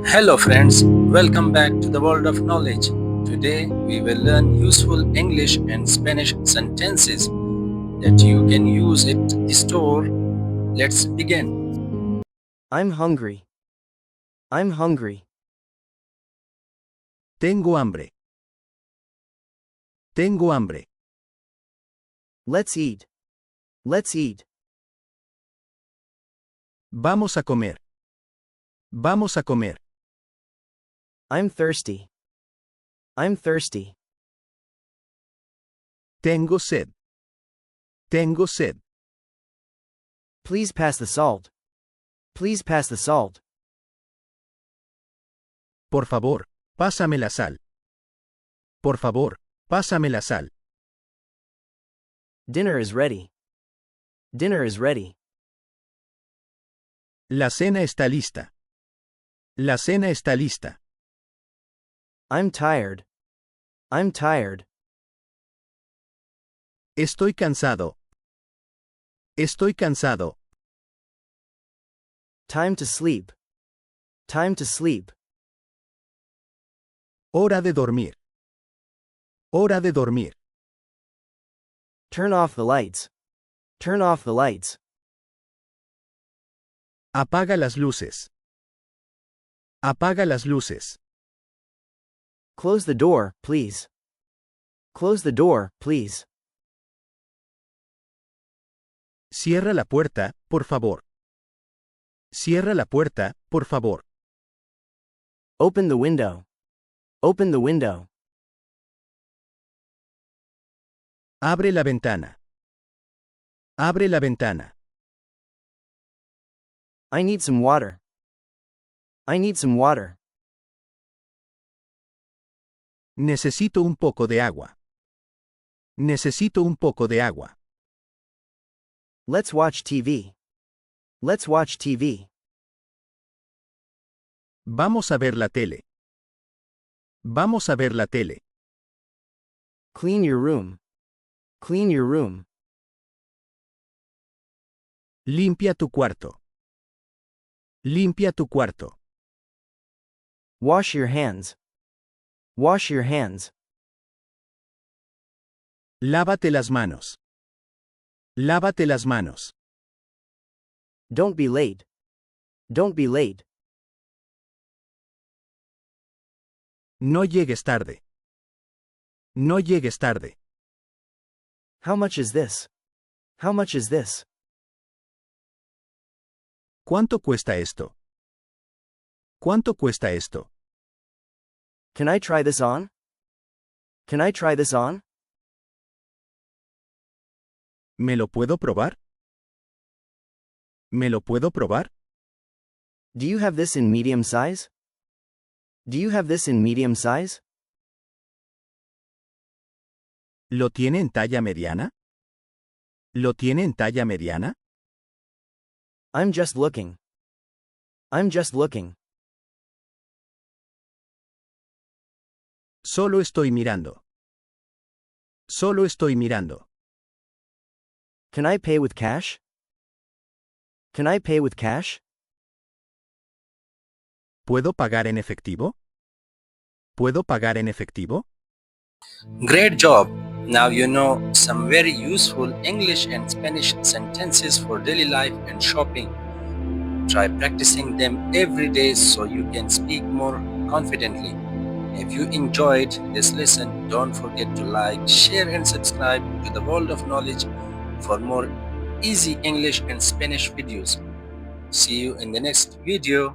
Hello friends, welcome back to the world of knowledge. Today we will learn useful English and Spanish sentences that you can use at the store. Let's begin. I'm hungry. I'm hungry. Tengo hambre. Tengo hambre. Let's eat. Let's eat. Vamos a comer. Vamos a comer. I'm thirsty. I'm thirsty. Tengo sed. Tengo sed. Please pass the salt. Please pass the salt. Por favor, pásame la sal. Por favor, pásame la sal. Dinner is ready. Dinner is ready. La cena está lista. La cena está lista. I'm tired. I'm tired. Estoy cansado. Estoy cansado. Time to sleep. Time to sleep. Hora de dormir. Hora de dormir. Turn off the lights. Turn off the lights. Apaga las luces. Apaga las luces. Close the door, please. Close the door, please. Cierra la puerta, por favor. Cierra la puerta, por favor. Open the window. Open the window. Abre la ventana. Abre la ventana. I need some water. I need some water. Necesito un poco de agua. Necesito un poco de agua. Let's watch TV. Let's watch TV. Vamos a ver la tele. Vamos a ver la tele. Clean your room. Clean your room. Limpia tu cuarto. Limpia tu cuarto. Wash your hands. Wash your hands. Lávate las manos. Lávate las manos. Don't be late. Don't be late. No llegues tarde. No llegues tarde. How much is this? How much is this? ¿Cuánto cuesta esto? ¿Cuánto cuesta esto? Can I try this on? Can I try this on? ¿Me lo puedo probar? ¿Me lo puedo probar? Do you have this in medium size? Do you have this in medium size? ¿Lo tiene en talla mediana? ¿Lo tiene en talla mediana? I'm just looking. I'm just looking. Solo estoy mirando. Solo estoy mirando. Can I pay with cash? Can I pay with cash? ¿Puedo pagar en efectivo? ¿Puedo pagar en efectivo? Great job! Now you know some very useful English and Spanish sentences for daily life and shopping. Try practicing them every day so you can speak more confidently. If you enjoyed this lesson, don't forget to like, share and subscribe to the World of Knowledge for more easy English and Spanish videos. See you in the next video.